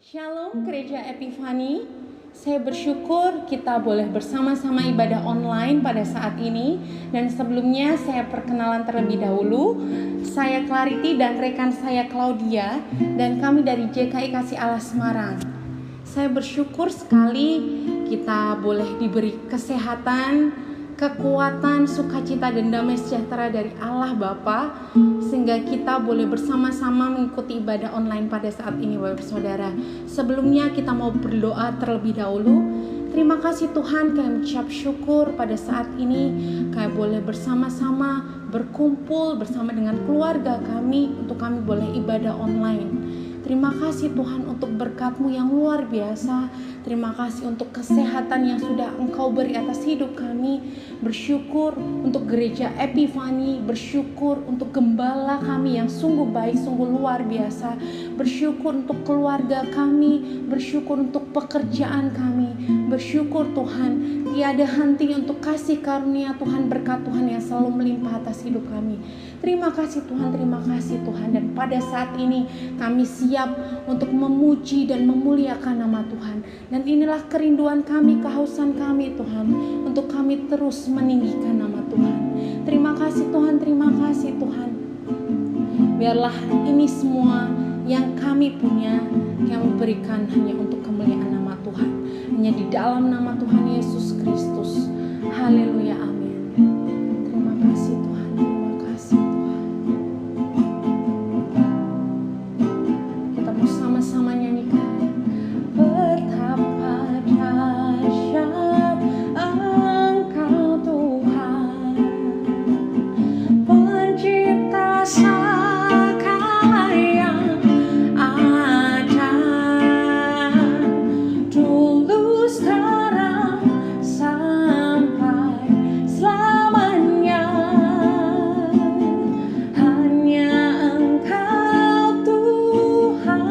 Shalom Gereja Epifani. Saya bersyukur kita boleh bersama-sama ibadah online pada saat ini. Dan sebelumnya saya perkenalan terlebih dahulu. Saya Clarity dan rekan saya Claudia, dan kami dari JKI Kasih Allah Semarang. Saya bersyukur sekali kita boleh diberi kesehatan, kekuatan, sukacita dan damai sejahtera dari Allah Bapa, sehingga kita boleh bersama-sama mengikuti ibadah online pada saat ini, Bapak Saudara. Sebelumnya kita mau berdoa terlebih dahulu. Terima kasih Tuhan, kami mengucap syukur pada saat ini kami boleh bersama-sama berkumpul bersama dengan keluarga kami untuk kami boleh ibadah online. Terima kasih Tuhan untuk berkat-Mu yang luar biasa. Terima kasih untuk kesehatan yang sudah Engkau beri atas hidup kami. Bersyukur untuk gereja Epifani. Bersyukur untuk gembala kami yang sungguh baik, sungguh luar biasa. Bersyukur untuk keluarga kami. Bersyukur untuk pekerjaan kami. Bersyukur Tuhan, tiada henti untuk kasih karunia Tuhan, berkat Tuhan yang selalu melimpah atas hidup kami. Terima kasih Tuhan, terima kasih Tuhan. Dan pada saat ini kami siap untuk memuji dan memuliakan nama Tuhan. Dan inilah kerinduan kami, kehausan kami Tuhan, untuk kami terus meninggikan nama Tuhan. Terima kasih Tuhan, terima kasih Tuhan. Biarlah ini semua yang kami punya, yang berikan hanya untuk kemuliaan nama Tuhan. Hanya di dalam nama Tuhan Yesus Kristus. Haleluya, amin. Terima kasih Tuhan, terima kasih Tuhan. Kita bersama-sama nyanyikan. Betapa dahsyat Engkau Tuhan, Pencipta segala yang ada, dulu sekarang sampai selamanya. Hanya Engkau Tuhan,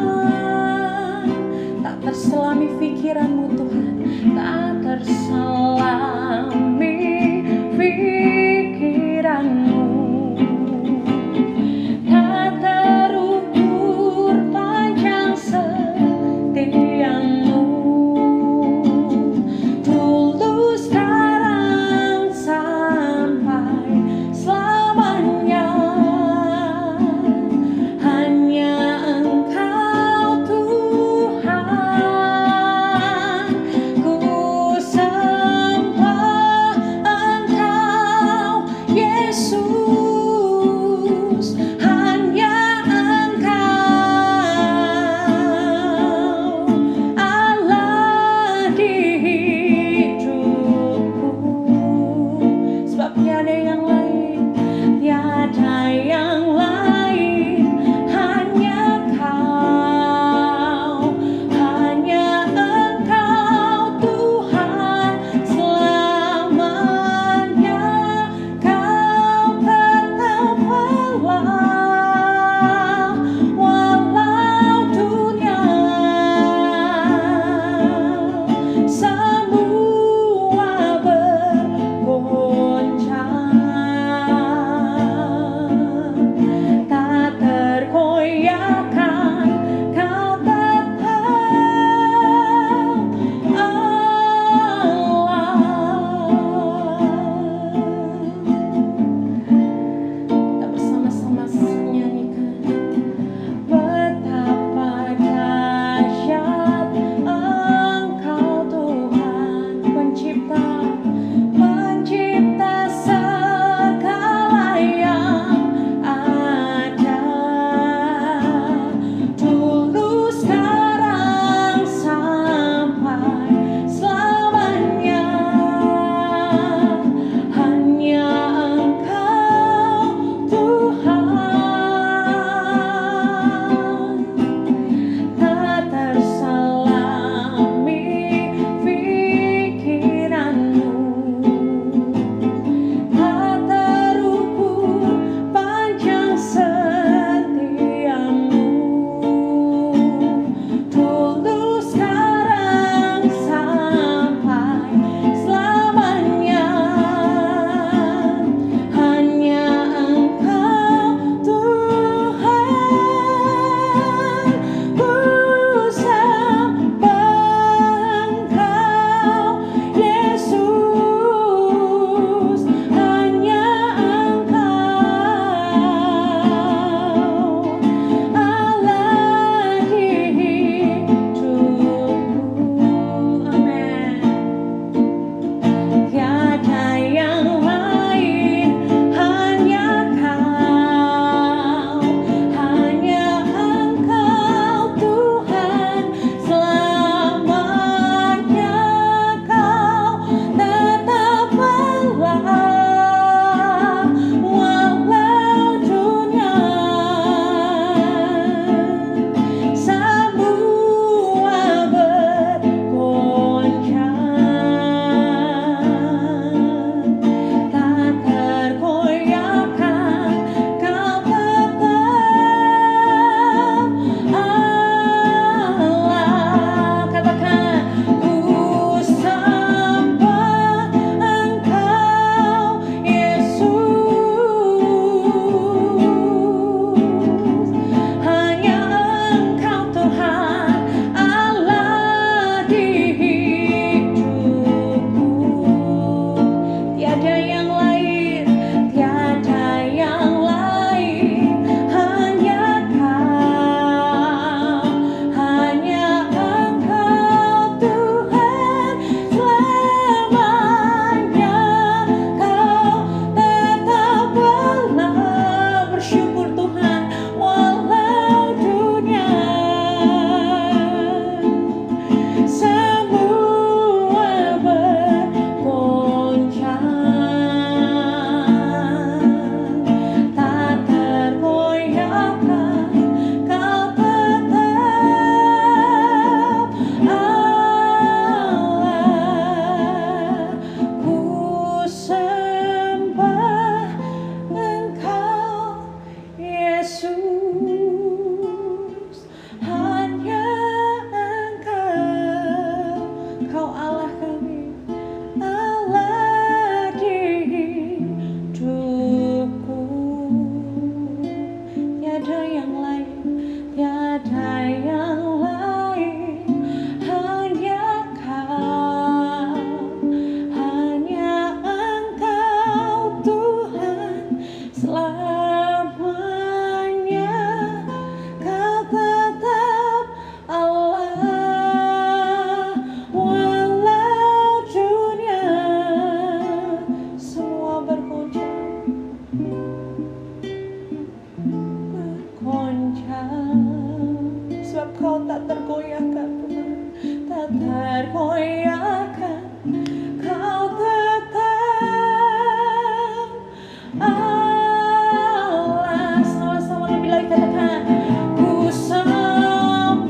tergoyahkan Tuhan, tak tergoyahkan. Kau tetap Allah. Sama-sama lebih lagi katakan, ku sembah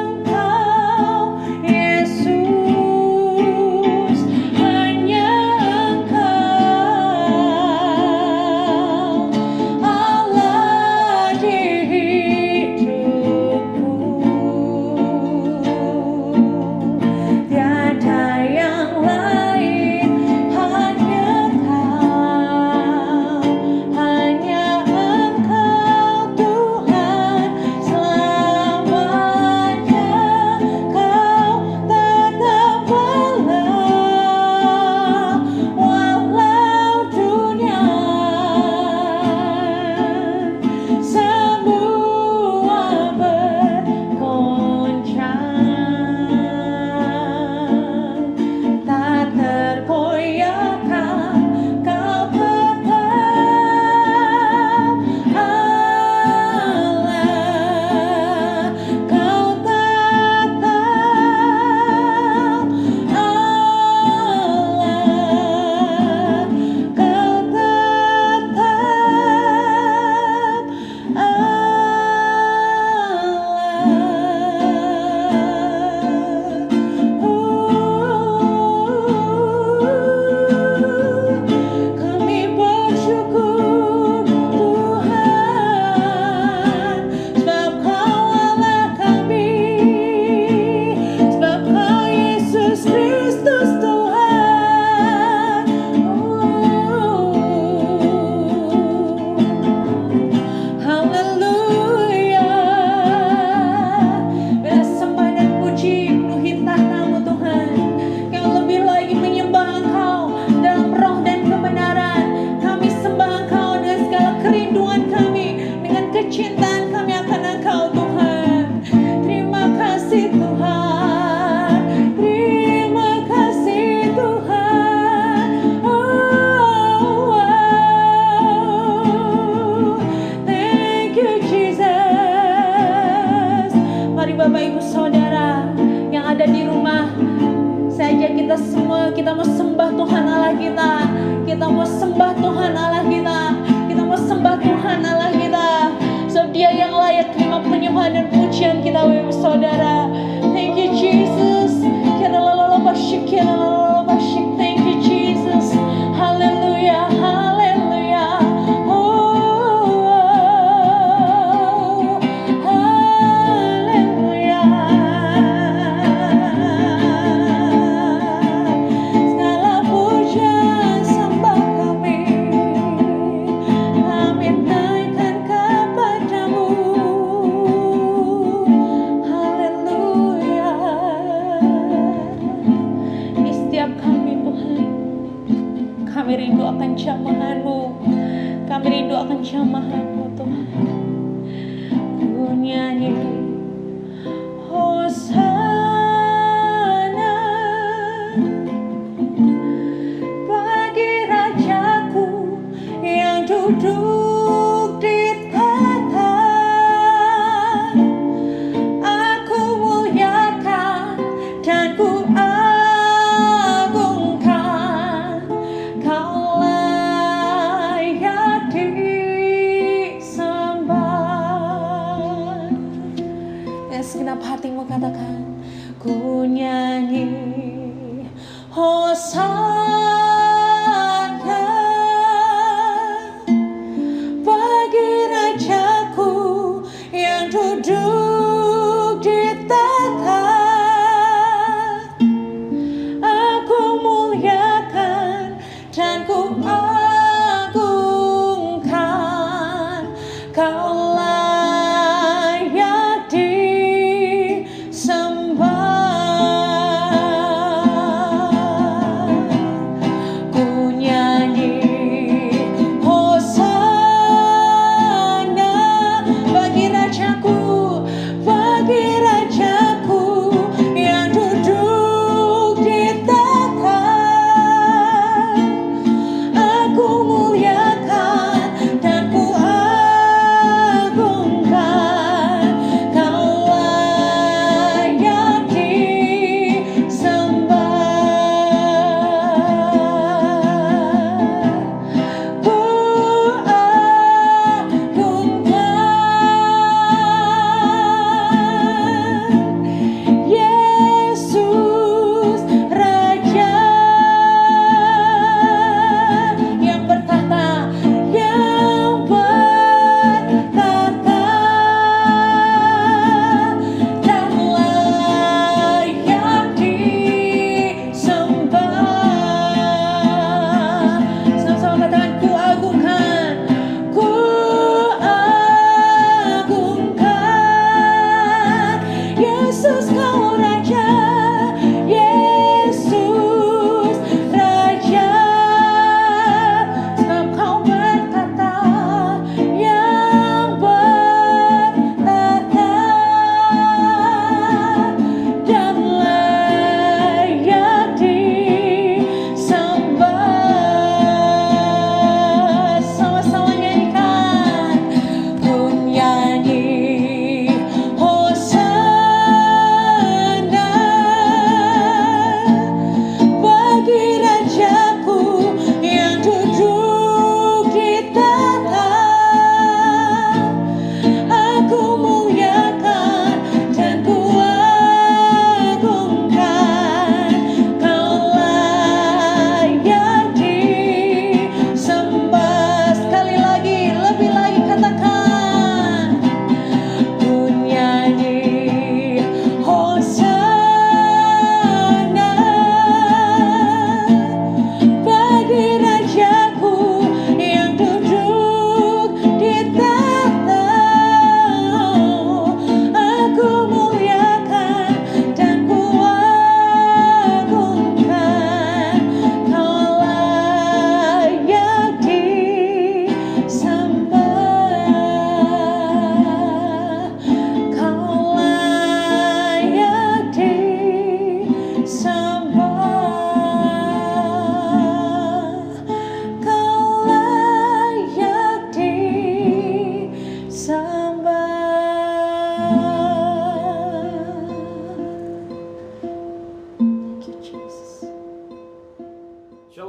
Engkau Yesus, hanya Engkau Allah di hidupku. Tiada yang lain, hanya Kau, hanya Engkau Tuhan selamanya. Kau tetap Allah walau dunia semua bergoncang, tak tergoyahkan. Kau tetap Allah, Kau tetap Allah, Kau tetap Allah. Kami bersyukur Tuhan, sebab Kau Allah kami, sebab Kau Yesus Kristus Tuhan. Haleluya. Bila sembah dan puji penuhi tahta-Mu Tuhan, Kau lebih lagi menyembah Engkau dalam roh dan kebenaran. Kami sembah Engkau dengan segala kerinduan kami, dengan kecintaan kami akan Engkau Tuhan. Terima kasih Tuhan, terima kasih Tuhan. Thank you Jesus. Mari Bapak Ibu Saudara yang ada di rumah, saya ajak kita semua, kita mau sembah Tuhan Allah kita. Kita mau sembah Tuhan Allah kita. Kita mau sembah Tuhan Allah kita. Sebab Dia yang layak terima penyembahan dan pujian kita, Bapak Ibu Saudara. Thank you Jesus. Thank you Jesus. Haleluya, haleluya. Oh, haleluya. Segala puja sembah kami naikkan kepadamu. Haleluya. Di setiap kami Tuhan, kami rindu akan jamahan-Mu. Kami rindu akan jamahan-Mu Tuhan. Ku nyanyi Hosana bagi Rajaku yang duduk di tahta. Aku muliakan dan ku agungkan. Kau layak disembah. Dan segenap hatimu katakan, ku nyanyi Hosana bagi Rajaku yang duduk di tahta. Aku muliakan dan ku agungkan. Kau layak disembah.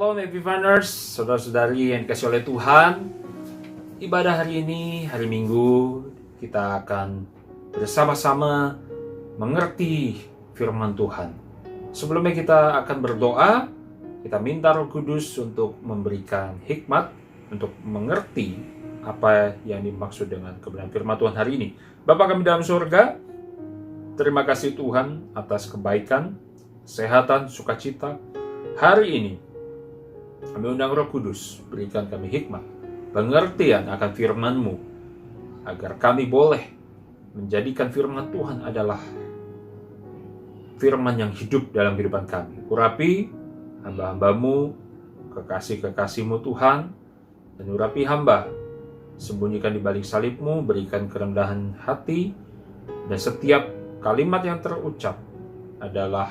Shalom Epifaners, saudara-saudari yang dikasih oleh Tuhan. Ibadah hari ini, hari Minggu, kita akan bersama-sama mengerti firman Tuhan. Sebelumnya kita akan berdoa, kita minta Roh Kudus untuk memberikan hikmat, untuk mengerti apa yang dimaksud dengan kebenaran firman Tuhan hari ini. Bapa kami dalam surga, terima kasih Tuhan atas kebaikan, kesehatan, sukacita hari ini. Kami undang Roh Kudus, berikan kami hikmat, pengertian akan firman-Mu, agar kami boleh menjadikan firman Tuhan adalah firman yang hidup dalam kehidupan kami. Urapi hamba-hamba-Mu, kekasih-kekasih-Mu Tuhan, dan urapi hamba, sembunyikan di balik salib-Mu, berikan kerendahan hati, dan setiap kalimat yang terucap adalah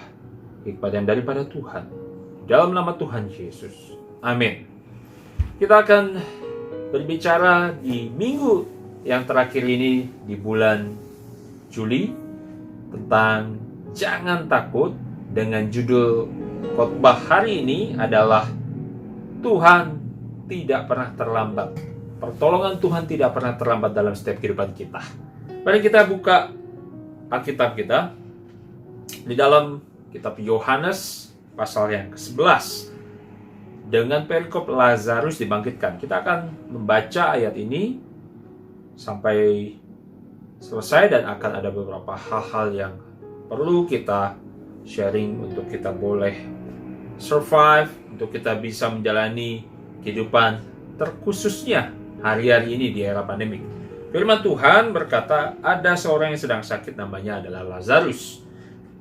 hikmat yang daripada Tuhan. Dalam nama Tuhan Yesus. Amin. Kita akan berbicara di minggu yang terakhir ini di bulan Juli tentang jangan takut, dengan judul khotbah hari ini adalah Tuhan tidak pernah terlambat. Pertolongan Tuhan tidak pernah terlambat dalam setiap kehidupan kita. Mari kita buka Alkitab kita di dalam kitab Yohanes pasal yang ke-11 dengan perikop Lazarus dibangkitkan. Kita akan membaca ayat ini sampai selesai dan akan ada beberapa hal-hal yang perlu kita sharing untuk kita boleh survive, untuk kita bisa menjalani kehidupan terkhususnya hari-hari ini di era pandemik. Firman Tuhan berkata, ada seorang yang sedang sakit, namanya adalah Lazarus.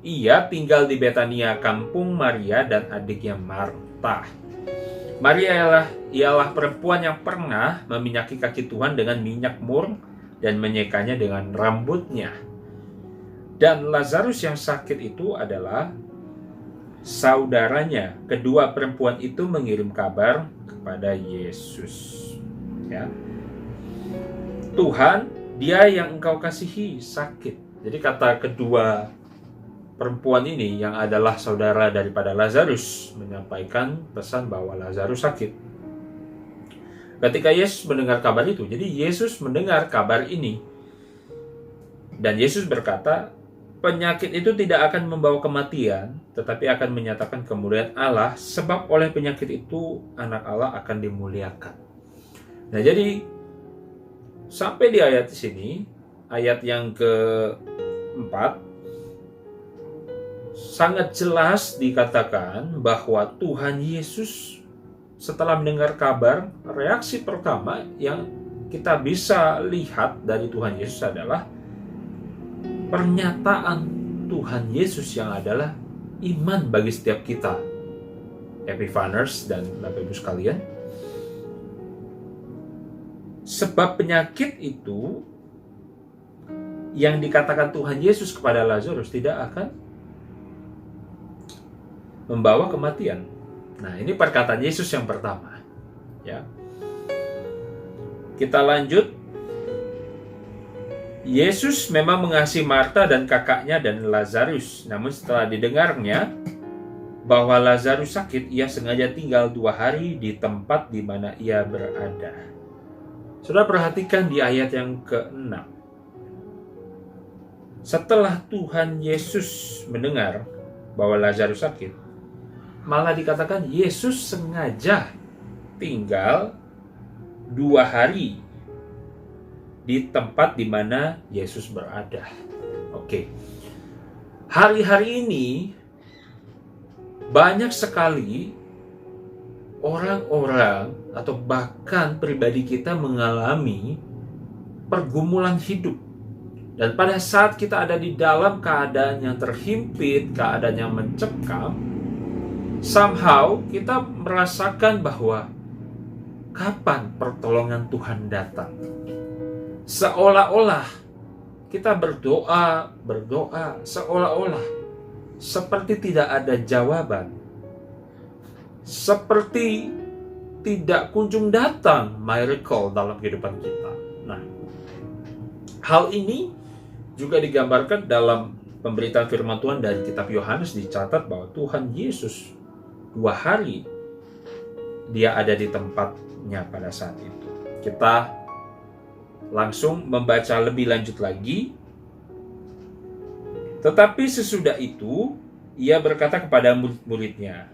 Ia tinggal di Betania, kampung Maria dan adiknya Marta. Maria ialah perempuan yang pernah meminyaki kaki Tuhan dengan minyak mur dan menyekanya dengan rambutnya. Dan Lazarus yang sakit itu adalah saudaranya. Kedua perempuan itu mengirim kabar kepada Yesus. Ya. Tuhan, dia yang engkau kasihi sakit. Jadi kata kedua perempuan ini yang adalah saudara daripada Lazarus menyampaikan pesan bahwa Lazarus sakit. Ketika Yesus mendengar kabar itu, jadi Yesus mendengar kabar ini. Dan Yesus berkata, penyakit itu tidak akan membawa kematian, tetapi akan menyatakan kemuliaan Allah, sebab oleh penyakit itu anak Allah akan dimuliakan. Nah, jadi sampai di ayat sini, ayat yang keempat, sangat jelas dikatakan bahwa Tuhan Yesus setelah mendengar kabar, reaksi pertama yang kita bisa lihat dari Tuhan Yesus adalah pernyataan Tuhan Yesus yang adalah iman bagi setiap kita. Epifaners dan Bapak Ibu sekalian. Sebab penyakit itu yang dikatakan Tuhan Yesus kepada Lazarus tidak akan membawa kematian. Nah, ini perkataan Yesus yang pertama. Ya. Kita lanjut. Yesus memang mengasihi Marta dan kakaknya dan Lazarus. Namun setelah didengarnya bahwa Lazarus sakit, ia sengaja tinggal 2 hari di tempat di mana ia berada. Saudara perhatikan di ayat yang ke-6. Setelah Tuhan Yesus mendengar bahwa Lazarus sakit, malah dikatakan Yesus sengaja tinggal 2 hari di tempat di mana Yesus berada. Oke. Hari-hari ini banyak sekali orang-orang atau bahkan pribadi kita mengalami pergumulan hidup. Dan pada saat kita ada di dalam keadaan yang terhimpit, keadaan yang mencekam, somehow kita merasakan bahwa kapan pertolongan Tuhan datang. Seolah-olah kita berdoa, seolah-olah seperti tidak ada jawaban. Seperti tidak kunjung datang miracle dalam kehidupan kita. Nah, hal ini juga digambarkan dalam pemberitaan firman Tuhan dari kitab Yohanes. Dicatat bahwa Tuhan Yesus 2 hari dia ada di tempatnya pada saat itu. Kita langsung membaca lebih lanjut lagi. Tetapi sesudah itu, ia berkata kepada murid-muridnya,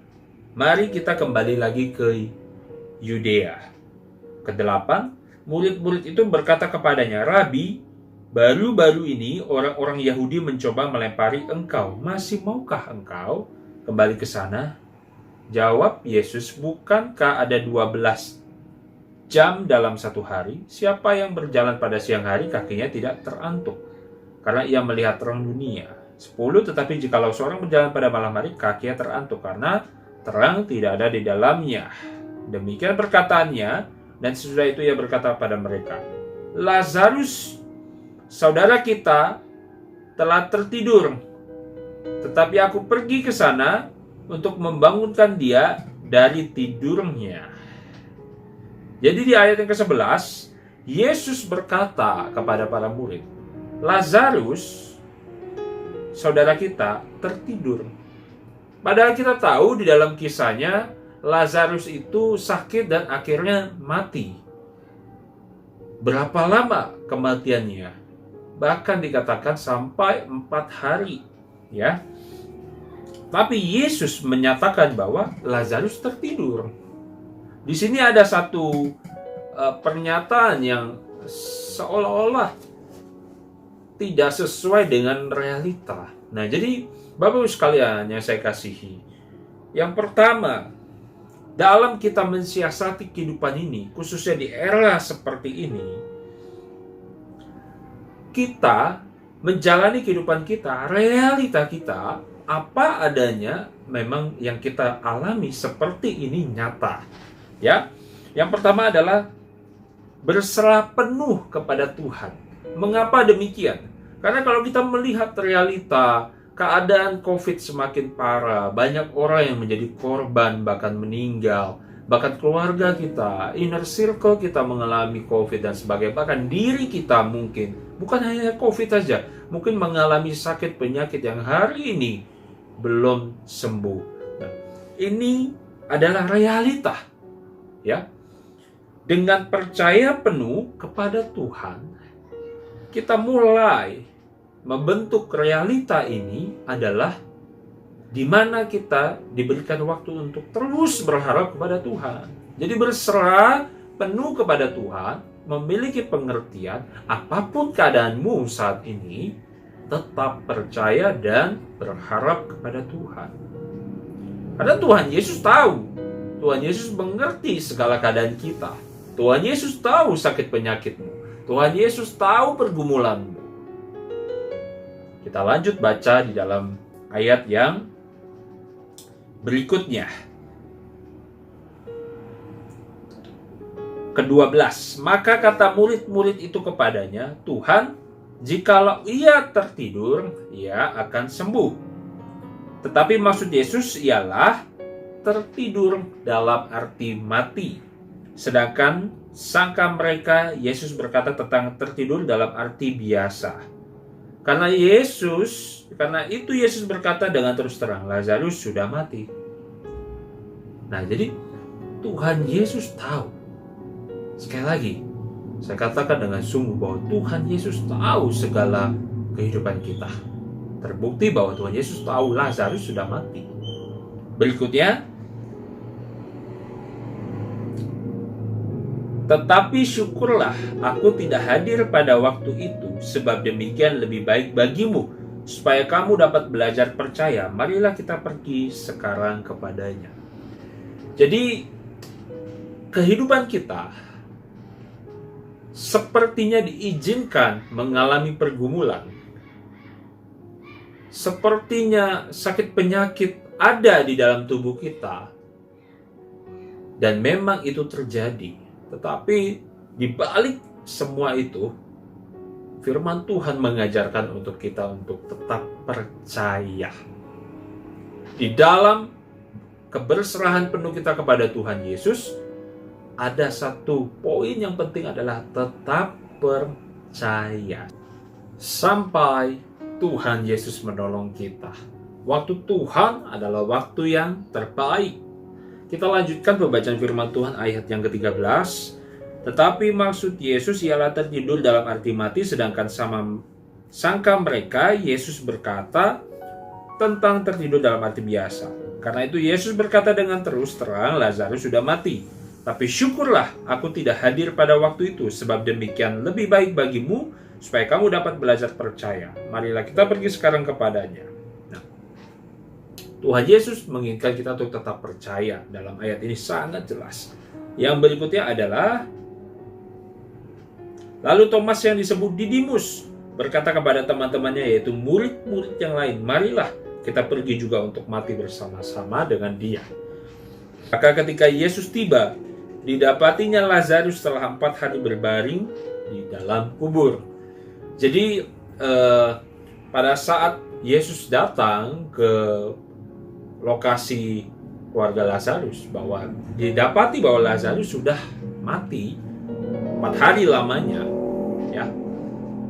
"Mari kita kembali lagi ke Yudea." Kedelapan, murid-murid itu berkata kepadanya, "Rabi, baru-baru ini orang-orang Yahudi mencoba melempari engkau. Masih maukah engkau kembali ke sana?" Jawab Yesus, "Bukankah ada 12 jam dalam satu hari? Siapa yang berjalan pada siang hari kakinya tidak terantuk, karena ia melihat terang dunia. 10, tetapi jikalau seorang berjalan pada malam hari, kakinya terantuk, karena terang tidak ada di dalamnya." Demikian perkataannya, dan sesudah itu ia berkata pada mereka, "Lazarus, saudara kita, telah tertidur, tetapi aku pergi ke sana untuk membangunkan dia dari tidurnya." Jadi di ayat yang ke-11, Yesus berkata kepada para murid, "Lazarus, saudara kita, tertidur." Padahal kita tahu di dalam kisahnya, Lazarus itu sakit dan akhirnya mati. Berapa lama kematiannya? Bahkan dikatakan sampai 4 hari. Ya. Tapi Yesus menyatakan bahwa Lazarus tertidur. Di sini ada satu pernyataan yang seolah-olah tidak sesuai dengan realita. Nah, jadi Bapak Ibu sekalian yang saya kasihi, yang pertama, dalam kita mensiasati kehidupan ini, khususnya di era seperti ini, kita menjalani kehidupan kita, realita kita, apa adanya, memang yang kita alami seperti ini nyata. Ya, yang pertama adalah berserah penuh kepada Tuhan. Mengapa demikian? Karena kalau kita melihat realita, keadaan COVID semakin parah, banyak orang yang menjadi korban, bahkan meninggal, bahkan keluarga kita, inner circle kita mengalami COVID dan sebagainya, bahkan diri kita mungkin, bukan hanya COVID saja, mungkin mengalami sakit penyakit yang hari ini belum sembuh. Nah, ini adalah realita. Ya, dengan percaya penuh kepada Tuhan, kita mulai membentuk realita ini adalah di mana kita diberikan waktu untuk terus berharap kepada Tuhan. Jadi berserah penuh kepada Tuhan, memiliki pengertian apapun keadaanmu saat ini, tetap percaya dan berharap kepada Tuhan. Karena Tuhan Yesus tahu, Tuhan Yesus mengerti segala keadaan kita. Tuhan Yesus tahu sakit penyakitmu. Tuhan Yesus tahu pergumulanmu. Kita lanjut baca di dalam ayat yang berikutnya. Ke-12, maka kata murid-murid itu kepadanya, "Tuhan, jikalau ia tertidur, ia akan sembuh." Tetapi maksud Yesus ialah tertidur dalam arti mati. Sedangkan sangka mereka Yesus berkata tentang tertidur dalam arti biasa. Karena itu Yesus berkata dengan terus terang, Lazarus sudah mati. Nah, jadi Tuhan Yesus tahu. Sekali lagi, saya katakan dengan sungguh bahwa Tuhan Yesus tahu segala kehidupan kita. Terbukti bahwa Tuhan Yesus tahu Lazarus sudah mati. Berikutnya, tetapi syukurlah aku tidak hadir pada waktu itu, sebab demikian lebih baik bagimu, supaya kamu dapat belajar percaya. Marilah kita pergi sekarang kepadanya. Jadi, kehidupan kita sepertinya diizinkan mengalami pergumulan. Sepertinya sakit penyakit ada di dalam tubuh kita. Dan memang itu terjadi. Tetapi di balik semua itu, firman Tuhan mengajarkan untuk kita untuk tetap percaya. Di dalam keberserahan penuh kita kepada Tuhan Yesus, ada satu poin yang penting adalah tetap percaya. Sampai Tuhan Yesus menolong kita. Waktu Tuhan adalah waktu yang terbaik. Kita lanjutkan pembacaan firman Tuhan ayat yang ke-13. Tetapi maksud Yesus ialah tertidur dalam arti mati, sedangkan sangka mereka Yesus berkata tentang tertidur dalam arti biasa. Karena itu Yesus berkata dengan terus terang, Lazarus sudah mati. Tapi syukurlah aku tidak hadir pada waktu itu, sebab demikian lebih baik bagimu, supaya kamu dapat belajar percaya. Marilah kita pergi sekarang kepadanya. Tuhan Yesus menginginkan kita untuk tetap percaya. Dalam ayat ini sangat jelas. Yang berikutnya adalah, lalu Thomas yang disebut Didimus berkata kepada teman-temannya, yaitu murid-murid yang lain, marilah kita pergi juga untuk mati bersama-sama dengan dia. Maka ketika Yesus tiba, didapatinya Lazarus setelah 4 hari berbaring di dalam kubur. Jadi pada saat Yesus datang ke lokasi keluarga Lazarus, bahwa didapati bahwa Lazarus sudah mati 4 hari lamanya, ya,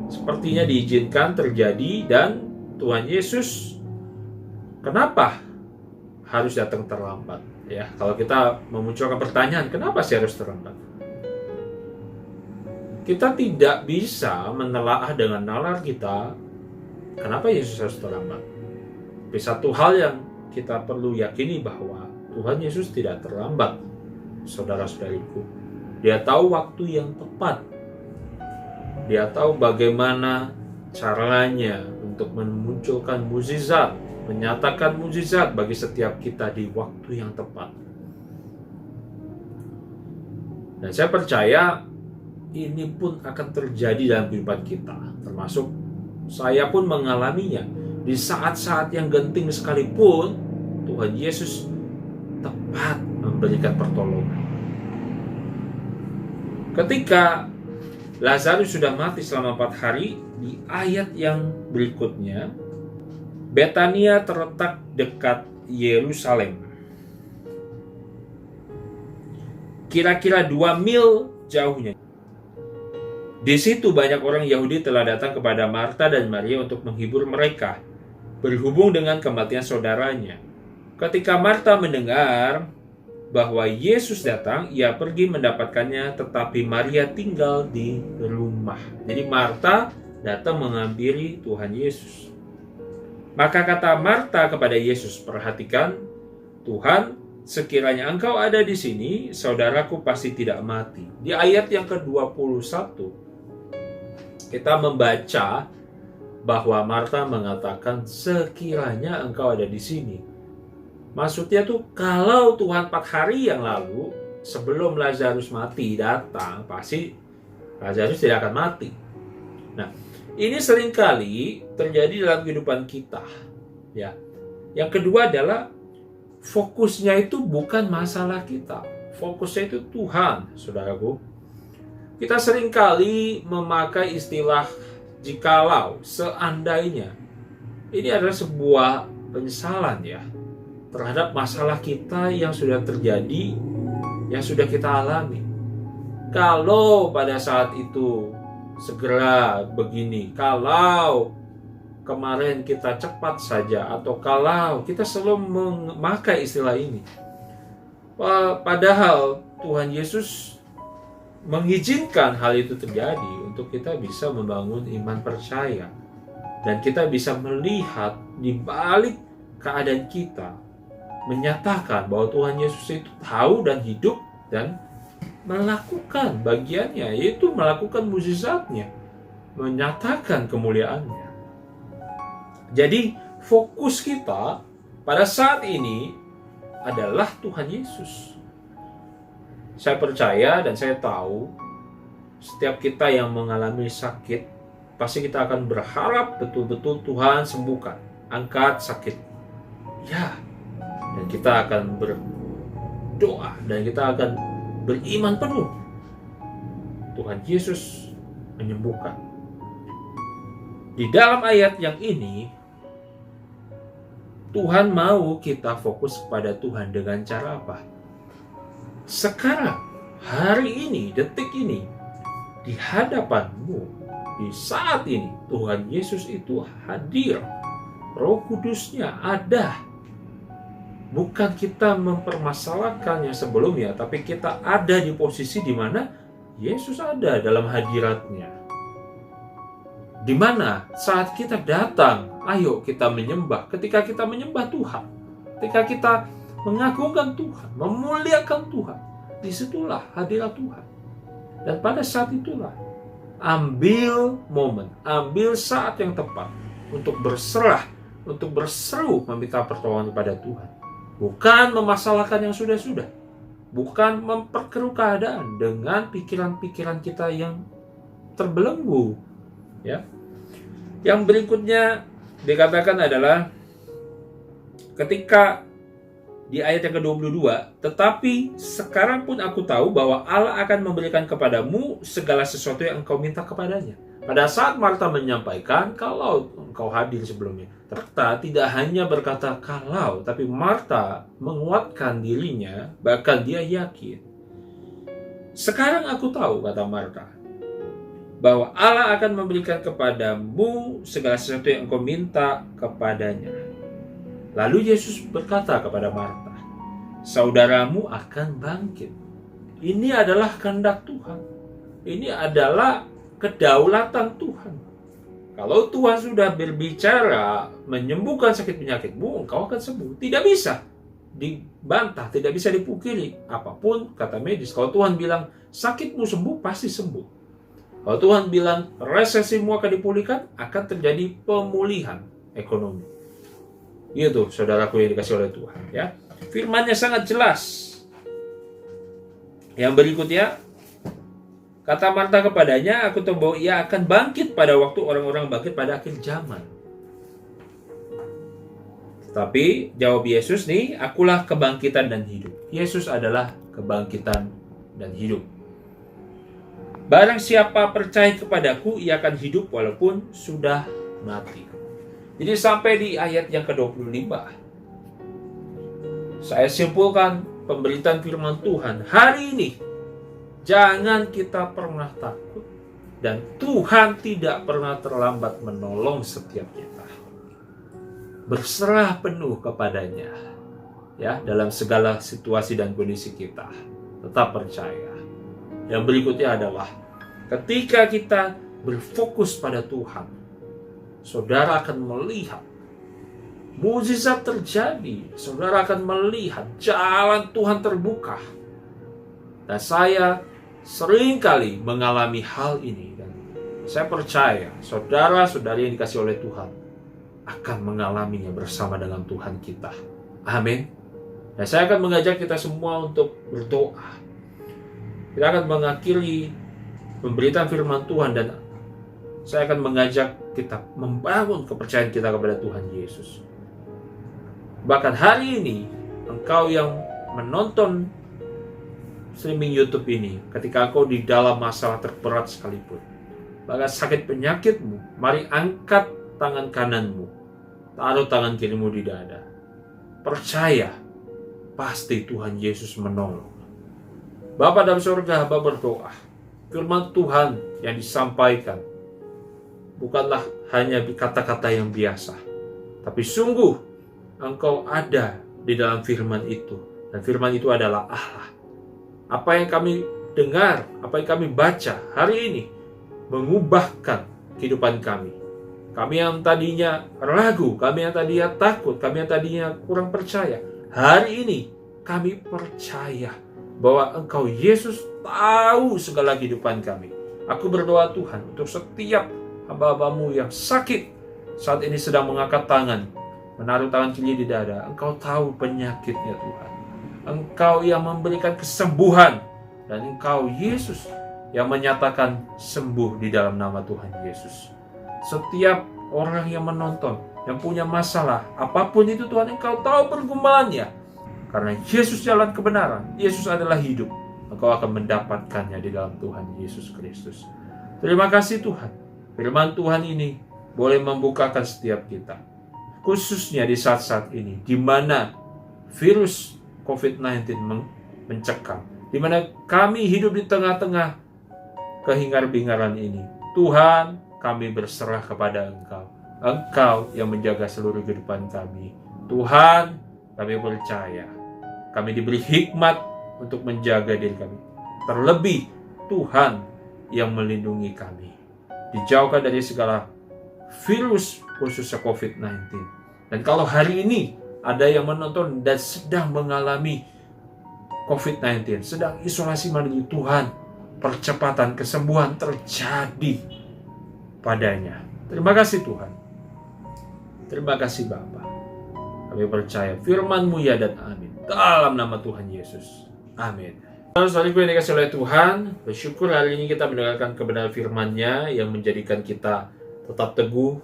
sepertinya diizinkan terjadi. Dan Tuhan Yesus kenapa harus datang terlambat? Ya, kalau kita memunculkan pertanyaan, kenapa sih harus terlambat? Kita tidak bisa menelaah dengan nalar kita kenapa Yesus harus terlambat. Tapi satu hal yang kita perlu yakini, bahwa Tuhan Yesus tidak terlambat, saudara-saudariku. Dia tahu waktu yang tepat. Dia tahu bagaimana caranya untuk memunculkan mukjizat, menyatakan mukjizat bagi setiap kita di waktu yang tepat. Dan saya percaya ini pun akan terjadi dalam kehidupan kita. Termasuk saya pun mengalaminya. Di saat-saat yang genting sekalipun, Tuhan Yesus tepat memberikan pertolongan. Ketika Lazarus sudah mati selama 4 hari, di ayat yang berikutnya, Betania terletak dekat Yerusalem, kira-kira 2 mil jauhnya. Di situ banyak orang Yahudi telah datang kepada Marta dan Maria untuk menghibur mereka berhubung dengan kematian saudaranya. Ketika Marta mendengar bahwa Yesus datang, ia pergi mendapatkannya, tetapi Maria tinggal di rumah. Jadi Marta datang menghampiri Tuhan Yesus. Maka kata Marta kepada Yesus, perhatikan, Tuhan, sekiranya engkau ada di sini, saudaraku pasti tidak mati. Di ayat yang ke-21, kita membaca bahwa Marta mengatakan, sekiranya engkau ada di sini. Maksudnya tuh, kalau Tuhan 4 hari yang lalu, sebelum Lazarus mati datang, pasti Lazarus tidak akan mati. Nah, ini seringkali terjadi dalam kehidupan kita. Ya. Yang kedua adalah, fokusnya itu bukan masalah kita. Fokusnya itu Tuhan, saudaraku. Kita seringkali memakai istilah jikalau, seandainya. Ini adalah sebuah penyesalan, ya, terhadap masalah kita yang sudah terjadi, yang sudah kita alami. Kalau pada saat itu segera begini, kalau kemarin kita cepat saja, atau kalau kita selalu memakai istilah ini, padahal Tuhan Yesus mengizinkan hal itu terjadi untuk kita bisa membangun iman percaya, dan kita bisa melihat di balik keadaan kita, menyatakan bahwa Tuhan Yesus itu tahu dan hidup dan melakukan bagiannya, yaitu melakukan mukjizatnya, menyatakan kemuliaannya. Jadi fokus kita pada saat ini adalah Tuhan Yesus. Saya percaya dan saya tahu setiap kita yang mengalami sakit, pasti kita akan berharap betul-betul Tuhan sembuhkan, angkat sakit. Ya, dan kita akan berdoa dan kita akan beriman penuh. Tuhan Yesus menyembuhkan. Di dalam ayat yang ini, Tuhan mau kita fokus kepada Tuhan dengan cara apa? Sekarang, hari ini, detik ini, di hadapanmu, di saat ini, Tuhan Yesus itu hadir. Roh Kudusnya ada. bukan kita mempermasalahkan yang sebelumnya, tapi kita ada di posisi di mana Yesus ada dalam hadiratnya. Di mana saat kita datang, ayo kita menyembah. Ketika kita menyembah Tuhan, ketika kita mengagungkan Tuhan, memuliakan Tuhan, disitulah hadirat Tuhan. Dan pada saat itulah, ambil momen, ambil saat yang tepat untuk berserah, untuk berseru meminta pertolongan kepada Tuhan. Bukan memasalahkan yang sudah-sudah. Bukan memperkeruh keadaan dengan pikiran-pikiran kita yang terbelenggu. Ya. Yang berikutnya dikatakan adalah ketika di ayat yang ke-22, tetapi sekarang pun aku tahu bahwa Allah akan memberikan kepadamu segala sesuatu yang engkau minta kepadanya. Pada saat Marta menyampaikan, kalau engkau hadir sebelumnya, Marta tidak hanya berkata kalau, tapi Marta menguatkan dirinya, bahkan dia yakin. Sekarang aku tahu, kata Marta, bahwa Allah akan memberikan kepadamu segala sesuatu yang engkau minta kepadanya. Lalu Yesus berkata kepada Marta, saudaramu akan bangkit. Ini adalah kehendak Tuhan. Ini adalah kedaulatan Tuhan. Kalau Tuhan sudah berbicara menyembuhkan sakit penyakitmu, engkau akan sembuh. Tidak bisa dibantah, tidak bisa dipungkiri. Apapun kata medis, kalau Tuhan bilang sakitmu sembuh, pasti sembuh. Kalau Tuhan bilang resesimu akan dipulihkan, akan terjadi pemulihan ekonomi. Itu saudaraku yang dikasih oleh Tuhan, ya. Firman-Nya sangat jelas. Yang berikutnya, kata Marta kepadanya, aku tahu bahwa ia akan bangkit pada waktu orang-orang bangkit pada akhir zaman. Tapi jawab Yesus nih, akulah kebangkitan dan hidup. Yesus adalah kebangkitan dan hidup. Barang siapa percaya kepadaku, ia akan hidup walaupun sudah mati. Jadi sampai di ayat yang ke-25, saya simpulkan pemberitaan firman Tuhan hari ini. Jangan kita pernah takut, dan Tuhan tidak pernah terlambat menolong setiap kita. Berserah penuh kepadanya, ya, dalam segala situasi dan kondisi kita. Tetap percaya. Yang berikutnya adalah ketika kita berfokus pada Tuhan, saudara akan melihat mukjizat terjadi. Saudara akan melihat jalan Tuhan terbuka. Dan saya seringkali mengalami hal ini, dan saya percaya saudara-saudari yang dikasih oleh Tuhan akan mengalaminya bersama dengan Tuhan kita. Amin. Dan saya akan mengajak kita semua untuk berdoa. Kita akan mengakhiri pemberitaan firman Tuhan, dan saya akan mengajak kita membangun kepercayaan kita kepada Tuhan Yesus. Bahkan hari ini, engkau yang menonton streaming YouTube ini, ketika engkau di dalam masalah terberat sekalipun, bahkan sakit penyakitmu, mari angkat tangan kananmu, taruh tangan kirimu di dada. Percaya, pasti Tuhan Yesus menolong. Bapa dalam surga, hamba berdoa, firman Tuhan yang disampaikan bukanlah hanya kata-kata yang biasa, tapi sungguh engkau ada di dalam firman itu, dan firman itu adalah Allah. Apa yang kami dengar, apa yang kami baca hari ini mengubahkan kehidupan kami. Kami yang tadinya ragu, kami yang tadinya takut, kami yang tadinya kurang percaya, hari ini kami percaya bahwa Engkau Yesus tahu segala kehidupan kami. Aku berdoa Tuhan untuk setiap hamba-Hambamu yang sakit saat ini sedang mengangkat tangan, menaruh tangan kiri di dada. Engkau tahu penyakitnya Tuhan. Engkau yang memberikan kesembuhan, dan Engkau Yesus yang menyatakan sembuh di dalam nama Tuhan Yesus. Setiap orang yang menonton, yang punya masalah apapun itu Tuhan, Engkau tahu pergumulannya. Karena Yesus jalan kebenaran, Yesus adalah hidup, Engkau akan mendapatkannya di dalam Tuhan Yesus Kristus. Terima kasih Tuhan. Firman Tuhan ini boleh membukakan setiap kita, khususnya di saat-saat ini, di mana virus COVID-19 mencekam, di mana kami hidup di tengah-tengah kehingar-bingaran ini. Tuhan, kami berserah kepada Engkau. Engkau yang menjaga seluruh kehidupan kami. Tuhan, Kami percaya, kami diberi hikmat untuk menjaga diri kami. Terlebih Tuhan yang melindungi kami. Dijauhkan dari segala virus khususnya COVID-19. Dan kalau hari ini ada yang menonton dan sedang mengalami COVID-19, sedang isolasi mandiri, Tuhan, percepatan kesembuhan terjadi padanya. Terima kasih Tuhan. Terima kasih Bapa. Kami percaya firman-Mu ya dan amin. Dalam nama Tuhan Yesus. Amin. Saudaraku yang dikasihi oleh Tuhan, bersyukur hari ini kita mendengarkan kebenaran firman-Nya yang menjadikan kita tetap teguh,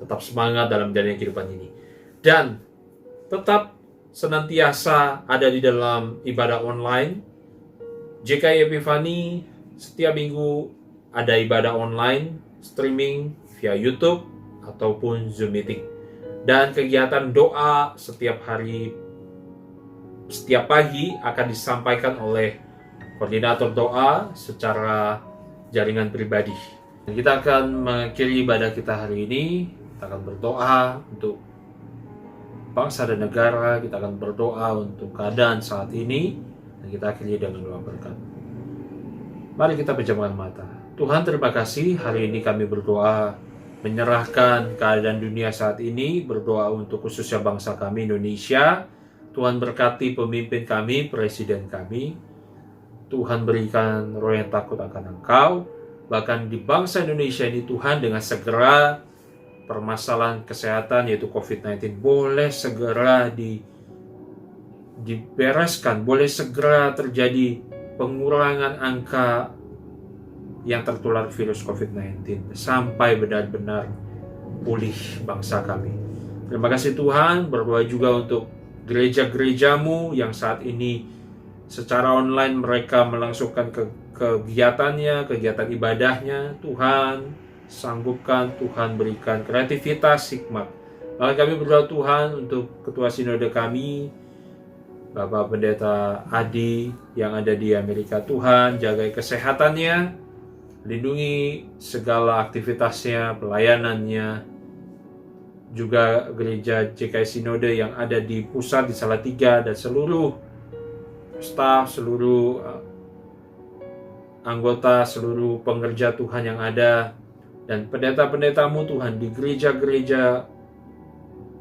tetap semangat dalam menjalani kehidupan ini. Dan tetap senantiasa ada di dalam ibadah online. JKI Epifani setiap minggu ada ibadah online, streaming via YouTube ataupun Zoom meeting. Dan kegiatan doa setiap hari, setiap pagi akan disampaikan oleh koordinator doa secara jaringan pribadi. Dan kita akan mengakhiri ibadah kita hari ini. Kita akan berdoa untuk bangsa dan negara. Kita akan berdoa untuk keadaan saat ini. Dan kita akhiri dengan doa berkat. Mari kita pejamkan mata. Tuhan, terima kasih hari ini kami berdoa menyerahkan keadaan dunia saat ini, berdoa untuk khususnya bangsa kami Indonesia. Tuhan berkati pemimpin kami, presiden kami. Tuhan berikan roh yang takut akan Engkau. Bahkan di bangsa Indonesia ini Tuhan, dengan segera permasalahan kesehatan yaitu COVID-19 boleh segera dibereskan, boleh segera terjadi pengurangan angka yang tertular virus COVID-19 sampai benar-benar pulih bangsa kami. Terima kasih Tuhan, berdoa juga untuk gereja-gerejamu yang saat ini secara online mereka melangsungkan kegiatannya, kegiatan ibadahnya. Tuhan sanggupkan, Tuhan berikan kreativitas, hikmat. Maka kami berdoa Tuhan untuk ketua sinode kami, Bapak Pendeta Adi yang ada di Amerika. Tuhan jaga kesehatannya, lindungi segala aktivitasnya, pelayanannya. Juga gereja JKI Sinode yang ada di pusat di Salatiga dan seluruh staf, seluruh anggota, seluruh pengerja Tuhan yang ada, dan pendeta-pendetamu Tuhan di gereja-gereja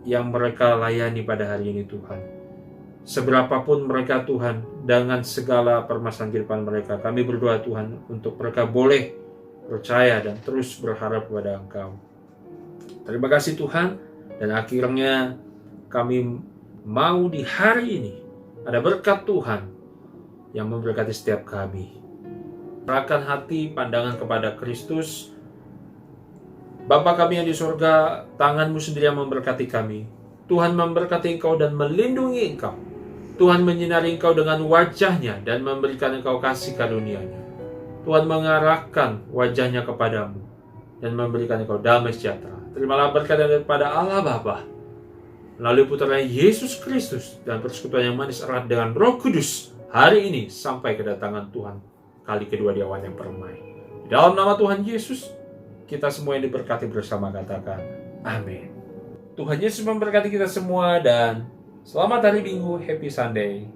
yang mereka layani pada hari ini Tuhan. Seberapapun mereka Tuhan, dengan segala permasalahan kehidupan mereka, kami berdoa Tuhan untuk mereka boleh percaya dan terus berharap kepada Engkau. Terima kasih Tuhan. Dan akhirnya kami mau di hari ini ada berkat Tuhan yang memberkati setiap kami. Serahkan hati pandangan kepada Kristus. Bapa kami yang di surga, tangan-Mu sendiri yang memberkati kami. Tuhan memberkati Engkau dan melindungi Engkau. Tuhan menyinari Engkau dengan wajah-Nya dan memberikan Engkau kasih karunia-Nya. Tuhan mengarahkan wajah-Nya kepadamu dan memberikan Engkau damai sejahtera. Terimalah berkat daripada Allah Bapa melalui putra Yesus Kristus dan persekutuan yang manis erat dengan Roh Kudus hari ini sampai kedatangan Tuhan kali kedua di awan yang permai. Di dalam nama Tuhan Yesus, kita semua yang diberkati bersama katakan amin. Tuhan Yesus memberkati kita semua dan selamat hari Minggu, Happy Sunday.